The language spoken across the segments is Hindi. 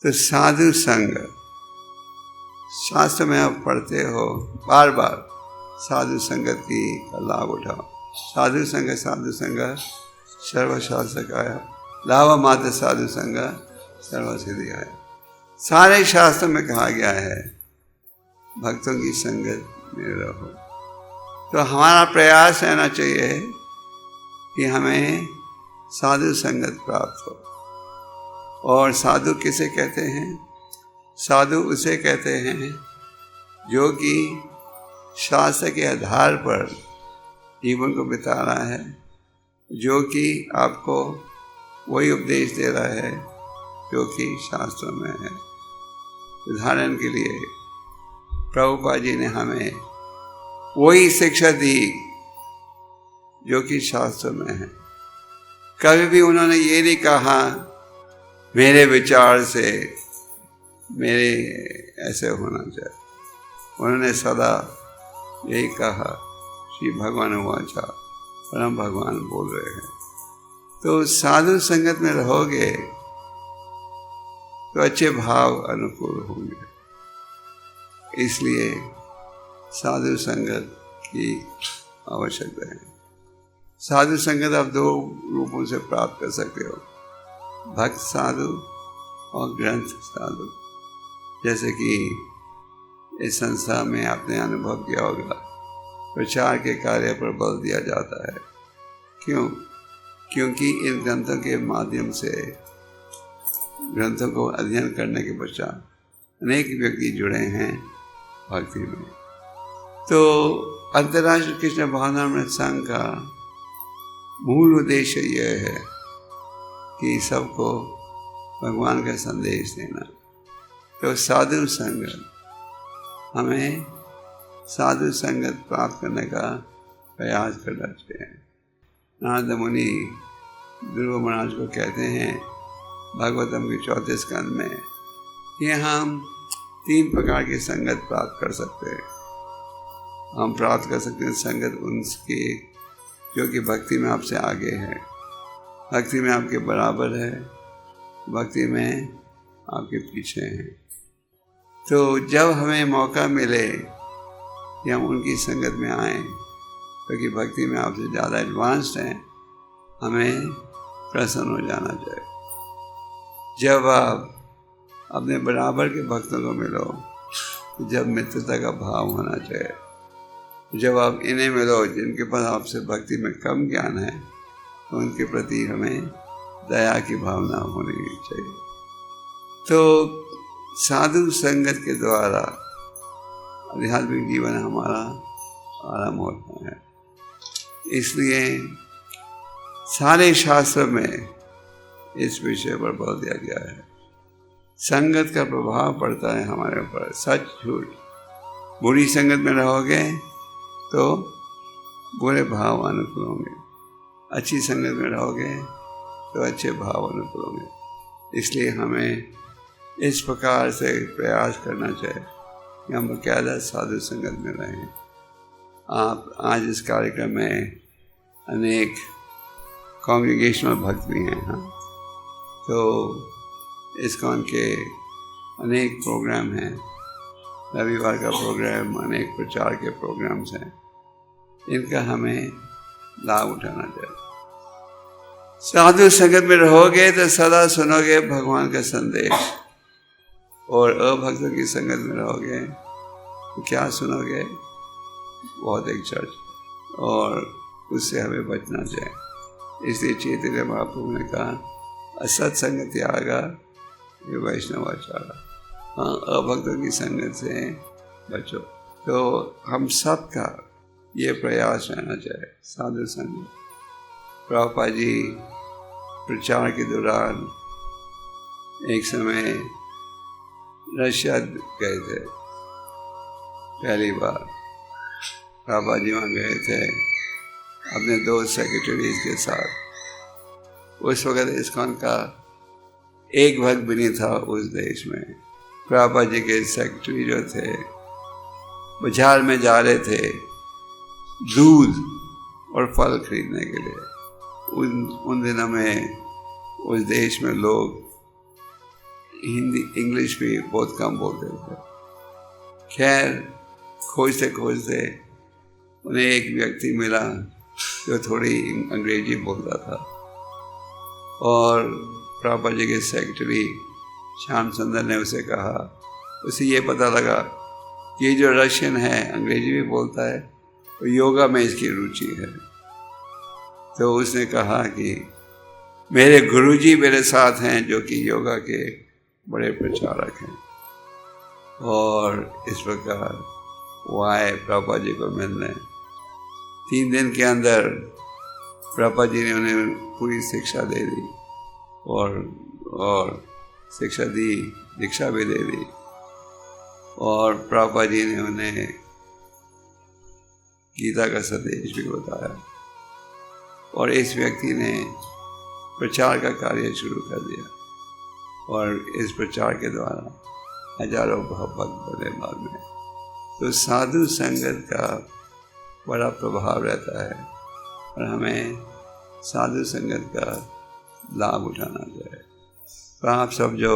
तो साधु संग, शास्त्र में आप पढ़ते हो बार बार, साधु संगत की लाभ उठाओ। साधु संग सर्वशास्त्र का लाभ मात्र साधु संग सर्वसिद्धि है। सारे शास्त्र में कहा गया है भक्तों की संगत में रहो। तो हमारा प्रयास रहना चाहिए कि हमें साधु संगत प्राप्त हो। और साधु किसे कहते हैं? साधु उसे कहते हैं जो कि शास्त्र के आधार पर जीवन को बिता रहा है, जो कि आपको वही उपदेश दे रहा है जो कि शास्त्रों में है। उदाहरण के लिए प्रभुपाद जी ने हमें वही शिक्षा दी जो कि शास्त्रों में है। कभी भी उन्होंने ये नहीं कहा मेरे विचार से मेरे ऐसे होना चाहिए। उन्होंने सदा यही कहा, श्री भगवान वाचा, परम भगवान बोल रहे हैं। तो साधु संगत में रहोगे तो अच्छे भाव अनुकूल होंगे। इसलिए साधु संगत की आवश्यकता है। साधु संगत आप दो रूपों से प्राप्त कर सकते हो, भक्त साधु और ग्रंथ साधु। जैसे कि इस संस्था में आपने अनुभव किया होगा, प्रचार के कार्य पर बल दिया जाता है। क्यों? क्योंकि इन ग्रंथों के माध्यम से, ग्रंथों को अध्ययन करने के पश्चात अनेक व्यक्ति जुड़े हैं भक्ति में। तो अंतर्राष्ट्रीय कृष्ण भावनामृत संघ का मूल उद्देश्य यह है कि सबको भगवान का संदेश देना। तो साधु संगत, हमें साधु संगत प्राप्त करने का प्रयास करना चाहिए। नारद मुनि ध्रुव महाराज को कहते हैं भागवतम के 4 स्कंद में कि हम 3 प्रकार की संगत प्राप्त कर सकते हैं। हम प्राप्त कर सकते हैं संगत उनकी जो कि भक्ति में आपसे आगे है, भक्ति में आपके बराबर है, भक्ति में आपके पीछे हैं। तो जब हमें मौका मिले कि हम उनकी संगत में आएं, क्योंकि भक्ति में आपसे ज़्यादा एडवांस्ड हैं, हमें प्रसन्न हो जाना चाहिए। जब आप अपने बराबर के भक्तों को मिलो, तो जब मित्रता का भाव होना चाहिए। जब आप इन्हें मिलो जिनके पास आपसे भक्ति में कम ज्ञान है, तो उनके प्रति हमें दया की भावना होनी चाहिए। तो साधु संगत के द्वारा आध्यात्मिक जीवन हमारा आरंभ होता है। इसलिए सारे शास्त्र में इस विषय पर बल दिया गया है। संगत का प्रभाव पड़ता है हमारे ऊपर, सच झूठ। बुरी संगत में रहोगे तो बुरे भाव अनुकूल होंगे, अच्छी संगत में रहोगे तो अच्छे भाव अनुकूल होंगे। इसलिए हमें इस प्रकार से प्रयास करना चाहिए कि हम बकायदा साधु संगत में रहें। आप आज इस कार्यक्रम में अनेक कॉन्ग्रीगेशनल भक्त भी हैं। हाँ, तो इस्कॉन के अनेक प्रोग्राम हैं, रविवार का प्रोग्राम, अनेक प्रचार के प्रोग्राम्स हैं। इनका हमें लाभ उठाना चाहिए। साधु संगत में रहोगे तो सदा सुनोगे भगवान का संदेश, और अभक्तों की संगत में रहोगे तो क्या सुनोगे? बहुत एक चर्च, और उससे हमें बचना चाहिए। इसलिए चैतन्य महाप्रभु ने कहा असत संगत त्यागा ये वैष्णवाचारा। हाँ, अभक्तों की संगत से बचो। तो हम सब का ये प्रयास रहना चाहिए, साधु संगत। प्रभुपाद जी प्रचार के दौरान एक समय रशिया गए थे पहली बार। प्रभुपाद जी वहाँ गए थे अपने 2 सेक्रेटरीज के साथ। उस वक़्त इस्कॉन का एक भक्त भी नहीं था उस देश में। प्रभुपाद जी के सेक्रेटरी जो थे बाजार में जा रहे थे दूध और फल खरीदने के लिए। उन दिनों में उस देश में लोग हिंदी इंग्लिश भी बहुत कम बोलते थे। खैर खोजते खोजते उन्हें एक व्यक्ति मिला जो थोड़ी अंग्रेजी बोलता था, और प्रभुपाद जी के सेक्रेटरी श्याम सुंदर ने उसे कहा, उसे ये पता लगा कि ये जो रशियन है अंग्रेजी भी बोलता है और योगा में इसकी रुचि है। तो उसने कहा कि मेरे गुरुजी मेरे साथ हैं जो कि योगा के बड़े प्रचारक हैं, और इस प्रकार वो आए प्रभुपाद जी को मिलने। 3 दिन के अंदर प्रभुपाद जी ने उन्हें पूरी शिक्षा दे दी और शिक्षा दी, दीक्षा भी दे दी, और प्रभुपाद जी ने उन्हें गीता का संदेश भी बताया, और इस व्यक्ति ने प्रचार का कार्य शुरू कर दिया, और इस प्रचार के द्वारा हजारों भक्त बने बाद में। तो साधु संगत का बड़ा प्रभाव रहता है, और हमें साधु संगत का लाभ उठाना चाहिए। तो आप सब जो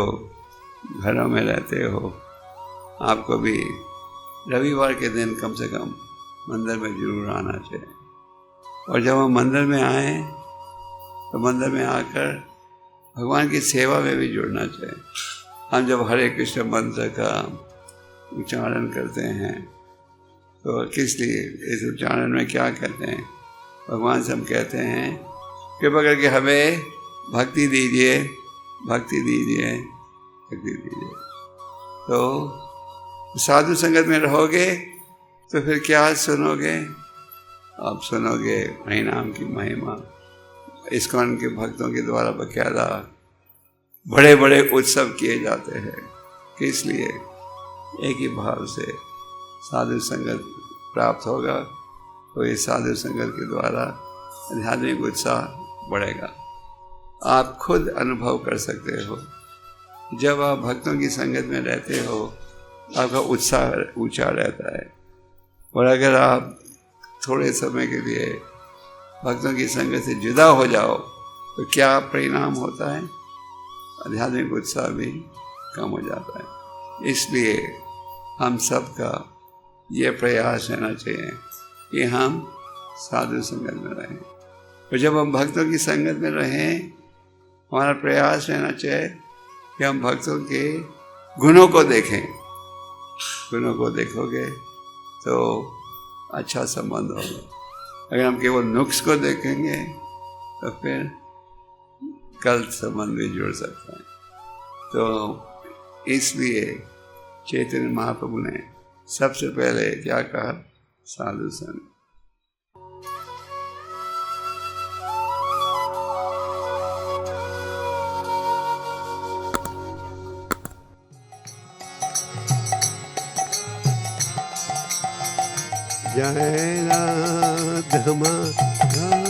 घरों में रहते हो, आपको भी रविवार के दिन कम से कम मंदिर में जरूर आना चाहिए, और जब हम मंदिर में आए तो मंदिर में आकर भगवान की सेवा में भी जुड़ना चाहिए। हम जब हरे कृष्ण मंत्र का उच्चारण करते हैं तो किस लिए, इस उच्चारण में क्या कहते हैं? भगवान से हम कहते हैं कृपा करके हमें भक्ति दीजिए, भक्ति दीजिए, भक्ति दीजिए। तो साधु संगत में रहोगे तो फिर क्या सुनोगे? आप सुनोगे हरिनाम की महिमा। इस्कॉन के भक्तों के द्वारा बकायदा बड़े बड़े उत्सव किए जाते हैं। किस लिए? एक ही भाव से साधु संगत प्राप्त होगा तो इस साधु संगत के द्वारा आध्यात्मिक उत्साह बढ़ेगा। आप खुद अनुभव कर सकते हो, जब आप भक्तों की संगत में रहते हो आपका उत्साह ऊंचा रहता है, और अगर आप थोड़े समय के लिए भक्तों की संगत से जुदा हो जाओ तो क्या परिणाम होता है? आध्यात्मिक उत्साह भी कम हो जाता है। इसलिए हम सबका ये प्रयास रहना चाहिए कि हम साधु संगत में रहें, और जब हम भक्तों की संगत में रहें हमारा प्रयास रहना चाहिए कि हम भक्तों के गुणों को देखें। गुणों को देखोगे तो अच्छा संबंध होगा। अगर हम केवल नुक्स को देखेंगे तो फिर गलत संबंध भी जुड़ सकता है। तो इसलिए चैतन्य महाप्रभु ने सबसे पहले क्या कहा? साधु संग। जय राधा माधव।